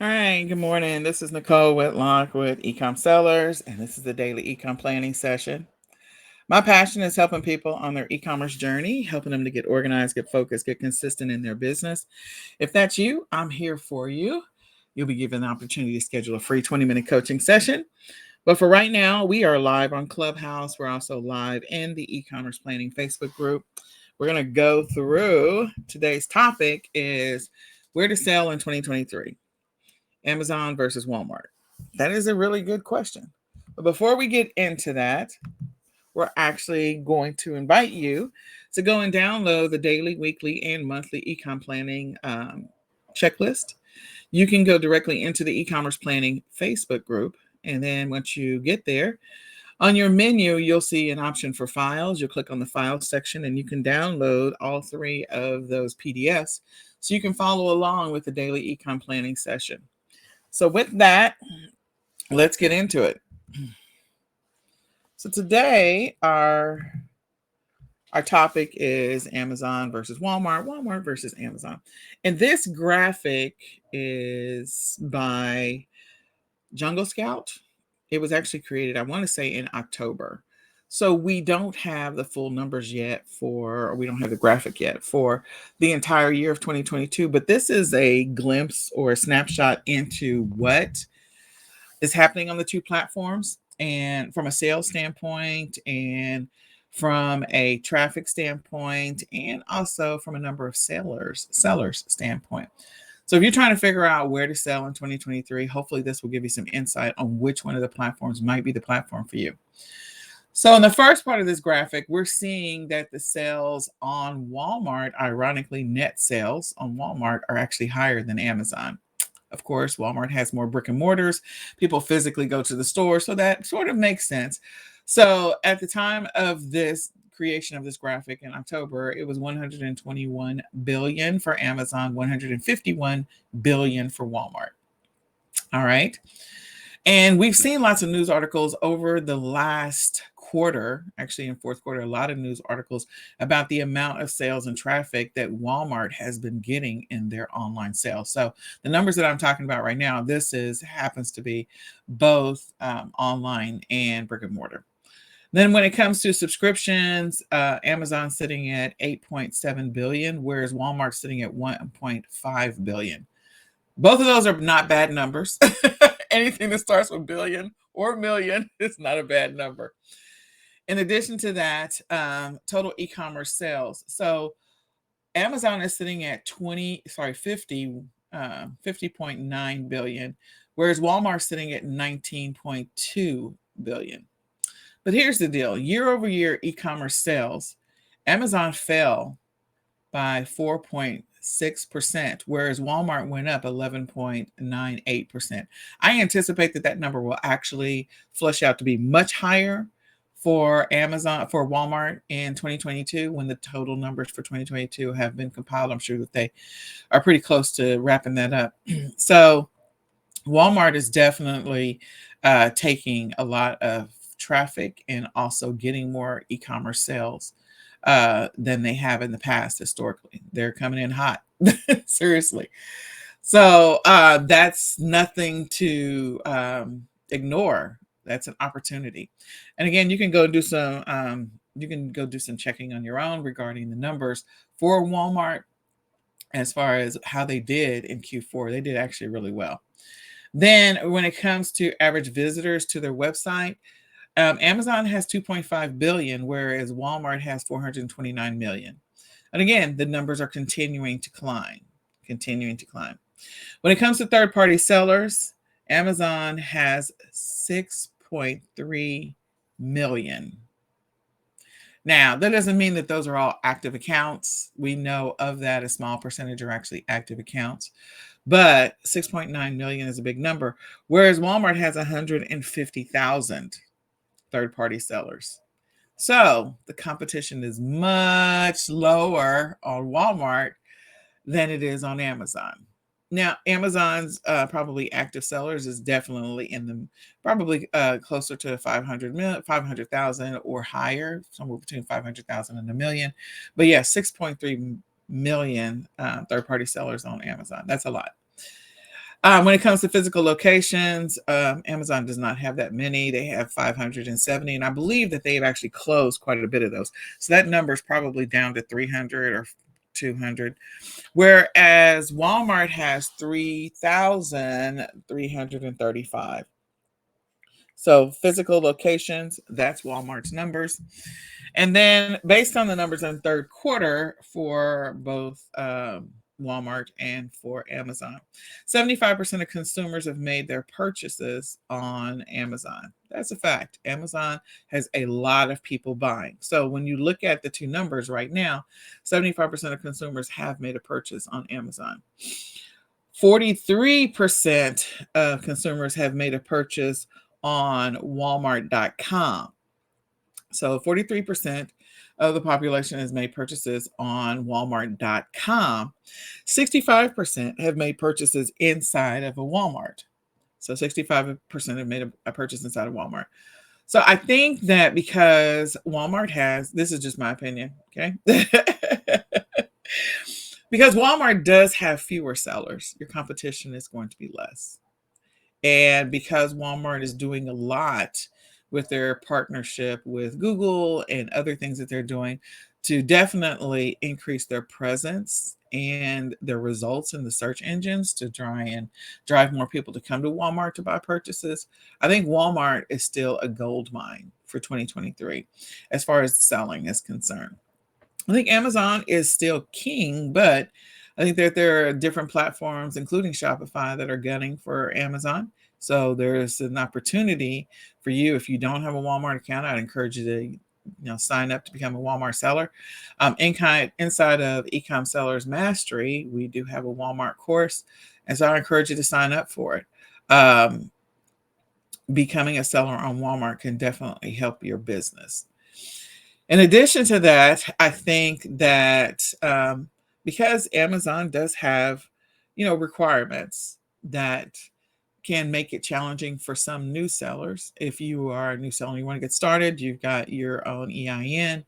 All right, good morning. This is Nicole Whitlock with eCom Sellers, and this is the daily eCom planning session. My passion is helping people on their e-commerce journey, helping them to get organized, get focused, get consistent in their business. If that's you, I'm here for you. You'll be given the opportunity to schedule a free 20-minute coaching session. But for right now, we are live on Clubhouse. We're also live in the e-commerce planning Facebook group. We're going to go through today's topic is where to sell in 2023. Amazon versus Walmart? That is a really good question. But before we get into that, we're actually going to invite you to go and download the daily, weekly, and monthly ecom planning checklist. You can go directly into the e-commerce planning Facebook group. And then once you get there, on your menu, you'll see an option for files. You'll click on the files section and you can download all three of those PDFs so you can follow along with the daily ecom planning session. So with that, let's get into it. So today our topic is Amazon versus Walmart, Walmart versus Amazon. And this graphic is by Jungle Scout. It was actually created, I want to say, in October. So we don't have the full numbers yet or we don't have the graphic yet for the entire year of 2022, but this is a glimpse or a snapshot into what is happening on the two platforms, and from a sales standpoint and from a traffic standpoint and also from a number of sellers standpoint. So if you're trying to figure out where to sell in 2023, hopefully this will give you some insight on which one of the platforms might be the platform for you. So in the first part of this graphic, we're seeing that the sales on Walmart, ironically, net sales on Walmart are actually higher than Amazon. Of course, Walmart has more brick and mortars. People physically go to the store, so that sort of makes sense. So at the time of this creation of this graphic in October, it was 121 billion for Amazon, 151 billion for Walmart. All right. And we've seen lots of news articles over the last quarter, actually in fourth quarter, a lot of news articles about the amount of sales and traffic that Walmart has been getting in their online sales. So the numbers that I'm talking about right now, this happens to be both online and brick and mortar. Then when it comes to subscriptions, Amazon's sitting at 8.7 billion, whereas Walmart's sitting at 1.5 billion. Both of those are not bad numbers. Anything that starts with billion or million is not a bad number. In addition to that, total e-commerce sales. So Amazon is sitting at 50.9 billion, whereas Walmart's sitting at 19.2 billion. But here's the deal. Year over year e-commerce sales, Amazon fell by 4.6%, whereas Walmart went up 11.98%. I anticipate that number will actually flush out to be much higher for Walmart in 2022 when the total numbers for 2022 have been compiled. I'm sure that they are pretty close to wrapping that up. So Walmart is definitely taking a lot of traffic and also getting more e-commerce sales than they have in the past historically. They're coming in hot, seriously. So that's nothing to ignore. That's an opportunity. And again, you can go do some checking on your own regarding the numbers for Walmart as far as how they did in Q4. They did actually really well. Then when it comes to average visitors to their website, Amazon has 2.5 billion, whereas Walmart has 429 million. And again, the numbers are continuing to climb. When it comes to third-party sellers, Amazon has 6.3 million. Now, that doesn't mean that those are all active accounts. We know of that a small percentage are actually active accounts. But 6.9 million is a big number, whereas Walmart has 150,000 third-party sellers. So the competition is much lower on Walmart than it is on Amazon. Now, Amazon's probably active sellers is definitely in the probably closer to 500,000 or higher, somewhere between 500,000 and a million. But yeah, 6.3 million third-party sellers on Amazon. That's a lot. When it comes to physical locations, Amazon does not have that many. They have 570, and I believe that they've actually closed quite a bit of those. So that number is probably down to 300 or 200. Whereas Walmart has 3,335. So physical locations, that's Walmart's numbers. And then based on the numbers in third quarter for both Walmart and for Amazon, 75% of consumers have made their purchases on Amazon. That's a fact. Amazon has a lot of people buying. So when you look at the two numbers right now, 75% of consumers have made a purchase on Amazon. 43% of consumers have made a purchase on Walmart.com. So 43% of the population has made purchases on Walmart.com. 65% have made purchases inside of a Walmart. So 65% have made a purchase inside of Walmart. So I think that because Walmart has, this is just my opinion, okay? Because Walmart does have fewer sellers, your competition is going to be less. And because Walmart is doing a lot with their partnership with Google and other things that they're doing to definitely increase their presence and their results in the search engines to try and drive more people to come to Walmart to buy purchases, I think Walmart is still a gold mine for 2023 as far as selling is concerned. I think Amazon is still king, but I think that there are different platforms, including Shopify, that are gunning for Amazon. So there's an opportunity for you. If you don't have a Walmart account, I'd encourage you to sign up to become a Walmart seller. Inside of eCom Sellers Mastery, we do have a Walmart course, and so I encourage you to sign up for it. Becoming a seller on Walmart can definitely help your business. In addition to that, I think that because Amazon does have, requirements that can make it challenging for some new sellers. If you are a new seller and you want to get started, you've got your own EIN,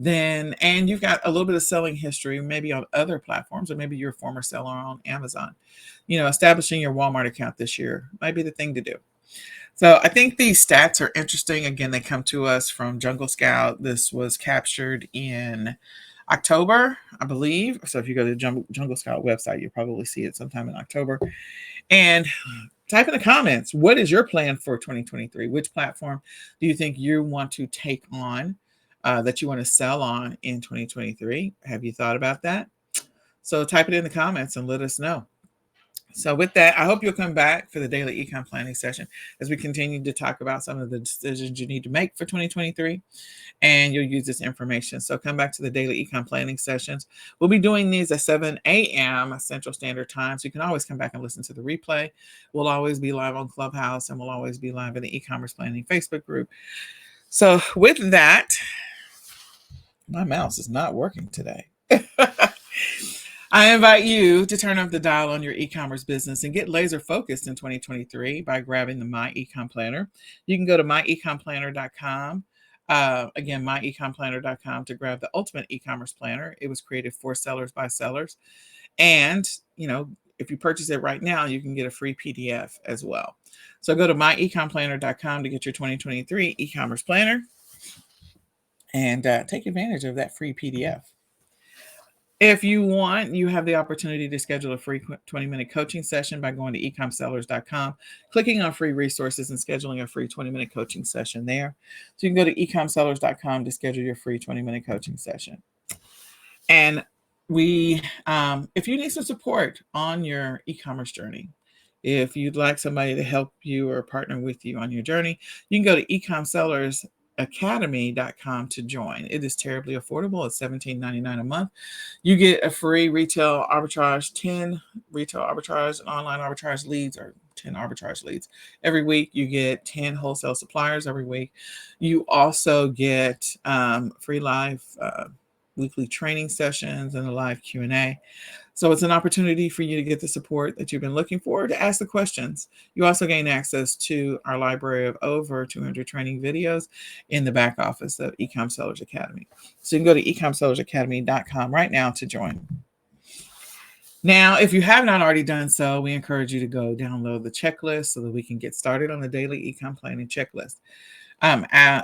and you've got a little bit of selling history, maybe on other platforms, or maybe you're a former seller on Amazon. Establishing your Walmart account this year might be the thing to do. So I think these stats are interesting. Again, they come to us from Jungle Scout. This was captured in October, I believe. So if you go to the Jungle Scout website, you'll probably see it sometime in October. And type in the comments, what is your plan for 2023? Which platform do you think you want to take on, that you want to sell on in 2023? Have you thought about that? So type it in the comments and let us know. So with that, I hope you'll come back for the daily ecom planning session as we continue to talk about some of the decisions you need to make for 2023, and you'll use this information. So come back to the daily ecom planning sessions. We'll be doing these at 7 a.m. Central Standard Time, so you can always come back and listen to the replay. We'll always be live on Clubhouse, and we'll always be live in the eCommerce Planning Facebook group. So with that, my mouse is not working today. I invite you to turn up the dial on your e-commerce business and get laser focused in 2023 by grabbing the My eCom Planner. You can go to myecomplanner.com. Again, myecomplanner.com to grab the ultimate e-commerce planner. It was created for sellers by sellers. And, if you purchase it right now, you can get a free PDF as well. So go to myecomplanner.com to get your 2023 e-commerce planner and take advantage of that free PDF. If you want, you have the opportunity to schedule a free 20-minute coaching session by going to ecomsellers.com, clicking on free resources and scheduling a free 20-minute coaching session there. So you can go to ecomsellers.com to schedule your free 20-minute coaching session. And if you need some support on your e-commerce journey, if you'd like somebody to help you or partner with you on your journey, you can go to eComSellersAcademy.com to join. It is terribly affordable. It's $17.99 a month. You get a free retail arbitrage, 10 retail arbitrage and online arbitrage leads, or 10 arbitrage leads every week. You get 10 wholesale suppliers every week. You also get free live weekly training sessions and a live Q&A. So it's an opportunity for you to get the support that you've been looking for, to ask the questions. You also gain access to our library of over 200 training videos in the back office of eCom Sellers Academy. So you can go to ecomsellersacademy.com right now to join. Now, if you have not already done so, we encourage you to go download the checklist so that we can get started on the daily ecom planning checklist.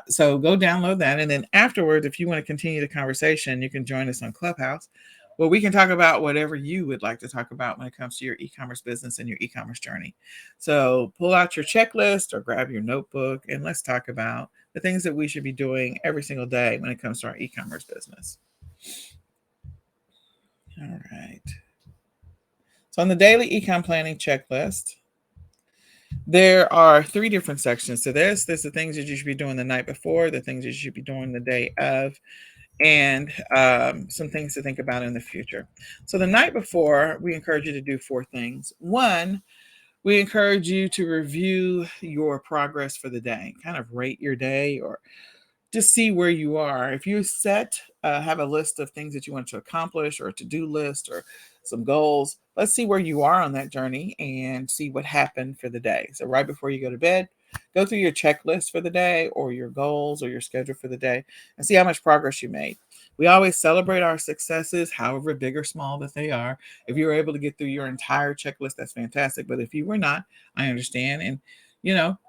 So go download that. And then afterwards, if you want to continue the conversation, you can join us on Clubhouse where we can talk about whatever you would like to talk about when it comes to your e-commerce business and your e-commerce journey. So pull out your checklist or grab your notebook and let's talk about the things that we should be doing every single day when it comes to our e-commerce business. All right. So on the daily ecom planning checklist, there are 3 different sections to this. There's the things that you should be doing the night before, the things that you should be doing the day of, and some things to think about in the future. So the night before, we encourage you to do 4 things. One, we encourage you to review your progress for the day, kind of rate your day or just see where you are. If you have a list of things that you want to accomplish or a to-do list or some goals, let's see where you are on that journey and see what happened for the day. So right before you go to bed, go through your checklist for the day or your goals or your schedule for the day and see how much progress you made. We always celebrate our successes, however big or small that they are. If you were able to get through your entire checklist, that's fantastic. But if you were not, I understand. And, you know,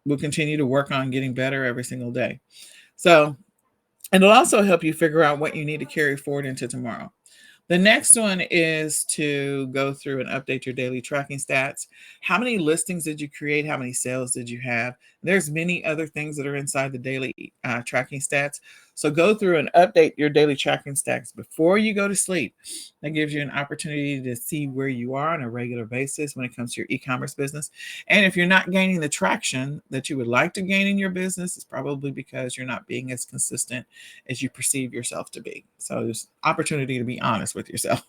we'll continue to work on getting better every single day. So it'll also help you figure out what you need to carry forward into tomorrow. The next one is to go through and update your daily tracking stats. How many listings did you create? How many sales did you have? There's many other things that are inside the daily tracking stats. So go through and update your daily tracking stats before you go to sleep. That gives you an opportunity to see where you are on a regular basis when it comes to your e-commerce business. And if you're not gaining the traction that you would like to gain in your business, it's probably because you're not being as consistent as you perceive yourself to be. So there's opportunity to be honest with yourself.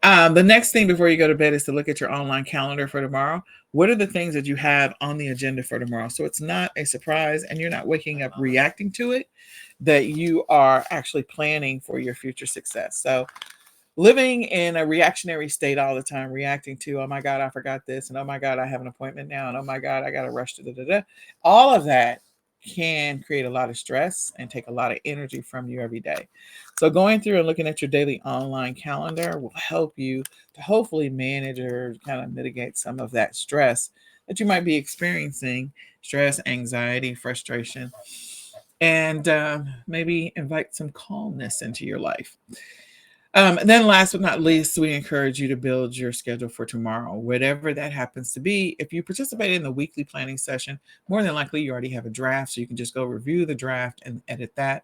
The next thing before you go to bed is to look at your online calendar for tomorrow. What are the things that you have on the agenda for tomorrow? So it's not a surprise and you're not waking up reacting to it, that you are actually planning for your future success. So living in a reactionary state all the time, reacting to, oh my God, I forgot this, and oh my God, I have an appointment now, and oh my God, I got to rush to da. All of that can create a lot of stress and take a lot of energy from you every day. So going through and looking at your daily online calendar will help you to hopefully manage or kind of mitigate some of that stress that you might be experiencing, stress, anxiety, frustration, and maybe invite some calmness into your life. Then last but not least, we encourage you to build your schedule for tomorrow, whatever that happens to be. If you participate in the weekly planning session, more than likely you already have a draft, so you can just go review the draft and edit that.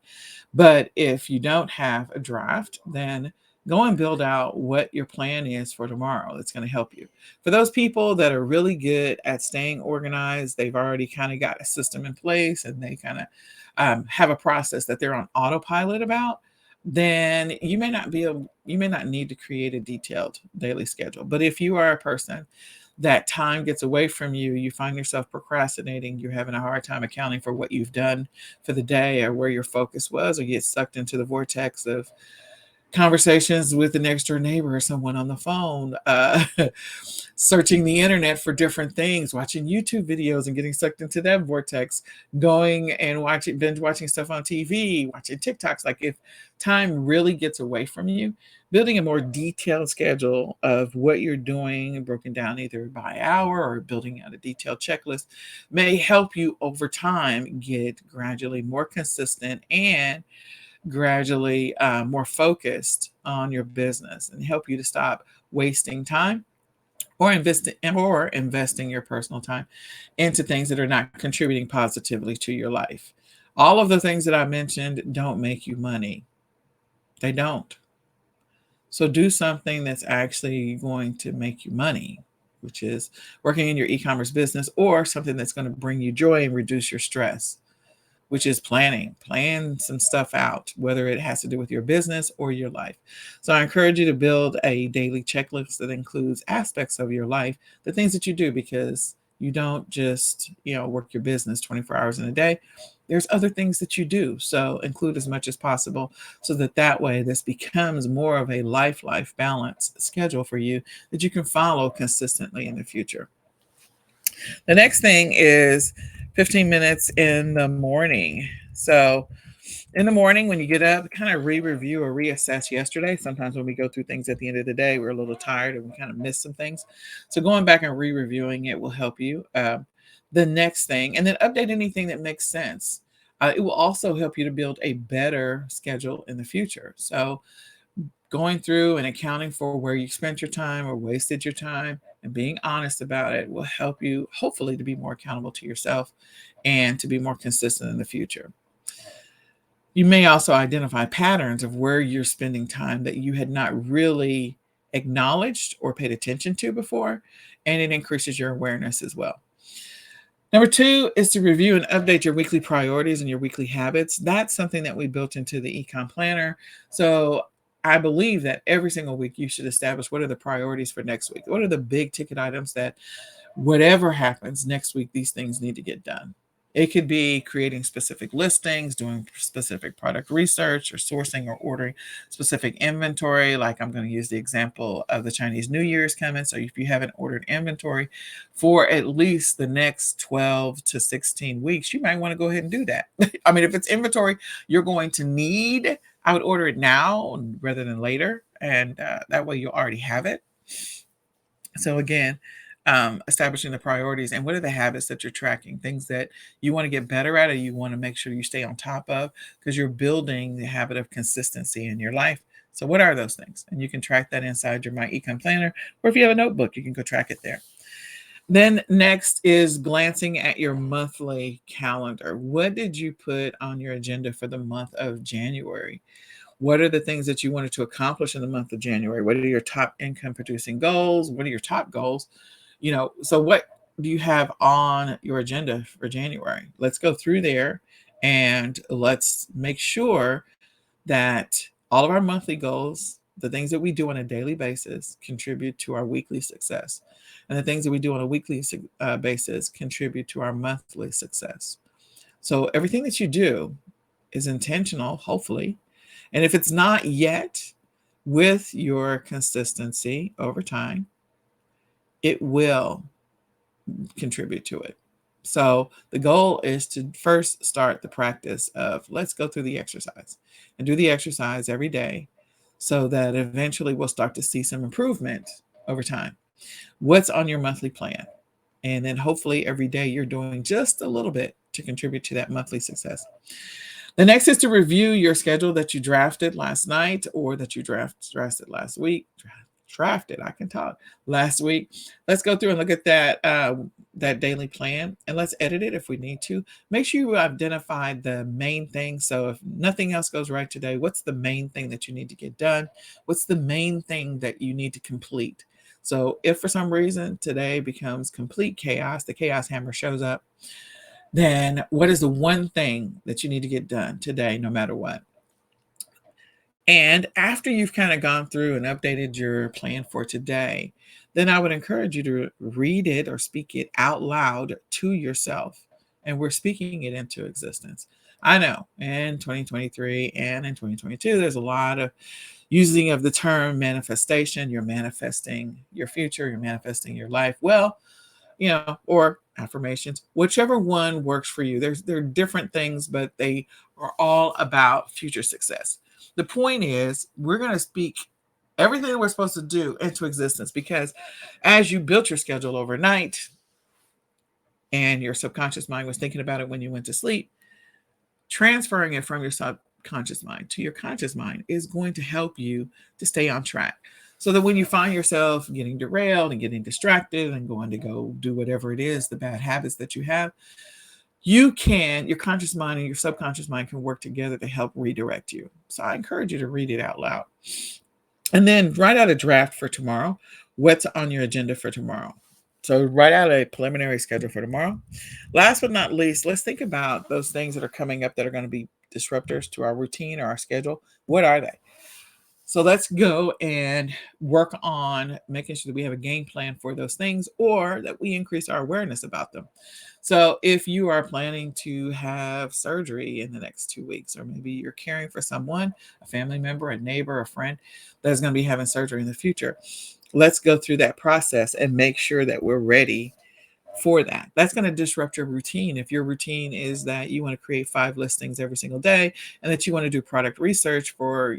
But if you don't have a draft, then go and build out what your plan is for tomorrow. That's going to help you. For those people that are really good at staying organized, they've already kind of got a system in place and they kind of have a process that they're on autopilot about, then you may not need to create a detailed daily schedule. But if you are a person that time gets away from you, you find yourself procrastinating, you're having a hard time accounting for what you've done for the day or where your focus was, or you get sucked into the vortex of conversations with the next door neighbor or someone on the phone, searching the internet for different things, watching YouTube videos and getting sucked into that vortex, going and binge watching stuff on TV, watching TikToks. Like if time really gets away from you, building a more detailed schedule of what you're doing, broken down either by hour or building out a detailed checklist, may help you over time get gradually more consistent and gradually more focused on your business and help you to stop wasting time or investing your personal time into things that are not contributing positively to your life. All of the things that I mentioned don't make you money. They don't. So do something that's actually going to make you money, which is working in your e-commerce business, or something that's going to bring you joy and reduce your stress, which is plan some stuff out, whether it has to do with your business or your life. So I encourage you to build a daily checklist that includes aspects of your life, the things that you do, because you don't just, work your business 24 hours in a day. There's other things that you do. So include as much as possible so that way this becomes more of a life balance schedule for you that you can follow consistently in the future. The next thing is 15 minutes in the morning. So In the morning, when you get up, kind of review or reassess yesterday. Sometimes when we go through things at the end of the day, we're a little tired and we kind of miss some things. So going back and reviewing it will help you. The next thing, and then update anything that makes sense. It will also help you to build a better schedule in the future. So going through and accounting for where you spent your time or wasted your time and being honest about it will help you, hopefully, to be more accountable to yourself and to be more consistent in the future. You may also identify patterns of where you're spending time that you had not really acknowledged or paid attention to before, and it increases your awareness as well. Number two is to review and update your weekly priorities and your weekly habits. That's something that we built into the eCom planner. So I believe that every single week you should establish what are the priorities for next week. What are the big ticket items that whatever happens next week, these things need to get done. It could be creating specific listings, doing specific product research, or sourcing or ordering specific inventory. Like I'm going to use the example of the Chinese New Year's coming. So if you haven't ordered inventory for at least the next 12 to 16 weeks, you might want to go ahead and do that. I mean, if it's inventory you're going to need, I would order it now rather than later. And that way you'll already have it. So again, establishing the priorities and what are the habits that you're tracking, things that you want to get better at or you want to make sure you stay on top of because you're building the habit of consistency in your life. So what are those things? And you can track that inside your My eCom Planner, or if you have a notebook, you can go track it there. Then next is glancing at your monthly calendar. What did you put on your agenda for the month of January? What are the things that you wanted to accomplish in the month of January? What are your top income producing goals? What are your top goals? So what do you have on your agenda for January? Let's go through there and let's make sure that all of our monthly goals, the things that we do on a daily basis, contribute to our weekly success. And the things that we do on a weekly basis contribute to our monthly success. So everything that you do is intentional, hopefully. And if it's not yet, with your consistency over time, it will contribute to it. So the goal is to first start the practice of let's go through the exercise and do the exercise every day so that eventually we'll start to see some improvement over time. What's on your monthly plan? And then hopefully every day you're doing just a little bit to contribute to that monthly success. The next is to review your schedule that you drafted last night or that you drafted last week. Drafted, I can talk, last week. Let's go through and look at that daily plan and let's edit it if we need to. Make sure you identify the main thing. So if nothing else goes right today, what's the main thing that you need to get done? What's the main thing that you need to complete? So if for some reason today becomes complete chaos, the chaos hammer shows up, then what is the one thing that you need to get done today, no matter what? And after you've kind of gone through and updated your plan for today, then I would encourage you to read it or speak it out loud to yourself. And we're speaking it into existence. I know in 2023 and in 2022, there's a lot of using of the term manifestation. You're manifesting your future, you're manifesting your life. Well, or affirmations, whichever one works for you. There are different things, but they are all about future success. The point is, we're going to speak everything that we're supposed to do into existence because as you built your schedule overnight and your subconscious mind was thinking about it when you went to sleep, transferring it from your subconscious mind to your conscious mind is going to help you to stay on track. So that when you find yourself getting derailed and getting distracted and going to go do whatever it is, the bad habits that you have, your conscious mind and your subconscious mind can work together to help redirect you. So I encourage you to read it out loud. And then write out a draft for tomorrow. What's on your agenda for tomorrow? So write out a preliminary schedule for tomorrow. Last but not least, let's think about those things that are coming up that are going to be disruptors to our routine or our schedule. What are they? So let's go and work on making sure that we have a game plan for those things or that we increase our awareness about them. So if you are planning to have surgery in the next 2 weeks, or maybe you're caring for someone, a family member, a neighbor, a friend that's going to be having surgery in the future, let's go through that process and make sure that we're ready for that. That's going to disrupt your routine. If your routine is that you want to create 5 listings every single day and that you want to do product research for,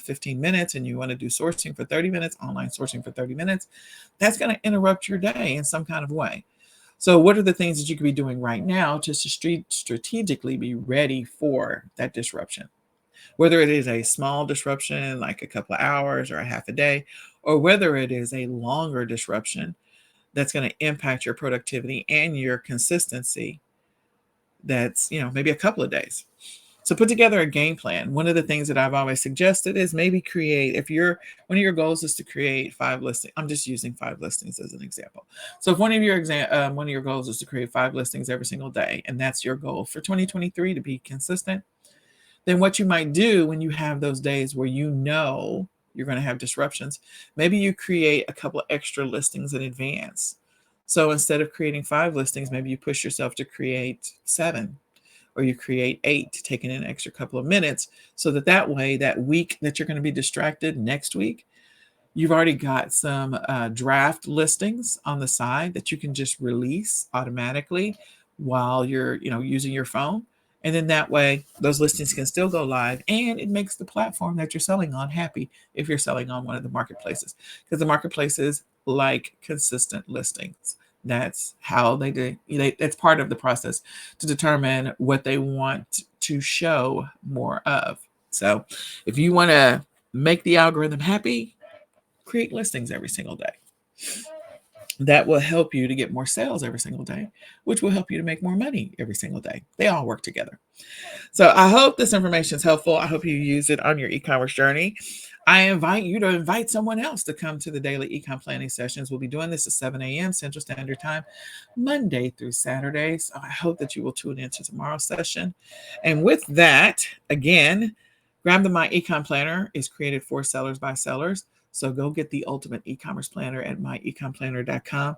15 minutes, and you want to do sourcing for 30 minutes, online sourcing for 30 minutes, that's going to interrupt your day in some kind of way. So, what are the things that you could be doing right now to strategically be ready for that disruption? Whether it is a small disruption, like a couple of hours or a half a day, or whether it is a longer disruption that's going to impact your productivity and your consistency, that's, maybe a couple of days. So put together a game plan. One of the things that I've always suggested is maybe create, if one of your goals is to create 5 listings. I'm just using 5 listings as an example. So if one of your goals is to create 5 listings every single day, and that's your goal for 2023 to be consistent, then what you might do when you have those days where you're going to have disruptions, maybe you create a couple of extra listings in advance. So instead of creating 5 listings, maybe you push yourself to create 7, or you create 8, taking an extra couple of minutes, so that way, that week that you're going to be distracted next week, you've already got some draft listings on the side that you can just release automatically while you're, using your phone. And then that way, those listings can still go live, and it makes the platform that you're selling on happy if you're selling on one of the marketplaces, because the marketplaces like consistent listings. That's how they do. That's part of the process to determine what they want to show more of. So, if you want to make the algorithm happy, create listings every single day. That will help you to get more sales every single day, which will help you to make more money every single day. They all work together. So I hope this information is helpful. I hope you use it on your e-commerce journey. I invite you to invite someone else to come to the daily ecom planning sessions. We'll be doing this at 7 a.m. Central Standard Time, Monday through Saturday. So I hope that you will tune into tomorrow's session. And with that, again, grab the My Ecom Planner. Is created for sellers by sellers. So go get the ultimate e-commerce planner at myecomplanner.com.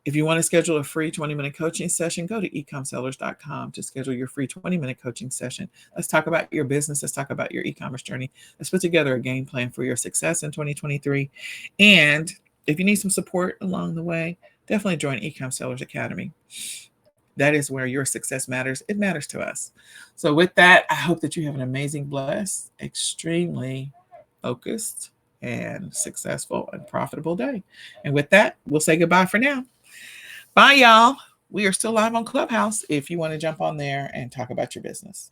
If you want to schedule a free 20-minute coaching session, go to ecomsellers.com to schedule your free 20-minute coaching session. Let's talk about your business. Let's talk about your e-commerce journey. Let's put together a game plan for your success in 2023. And if you need some support along the way, definitely join Ecom Sellers Academy. That is where your success matters. It matters to us. So with that, I hope that you have an amazing, blessed, extremely focused, and successful and profitable day. And with that, we'll say goodbye for now. Bye, y'all. We are still live on Clubhouse if you want to jump on there and talk about your business.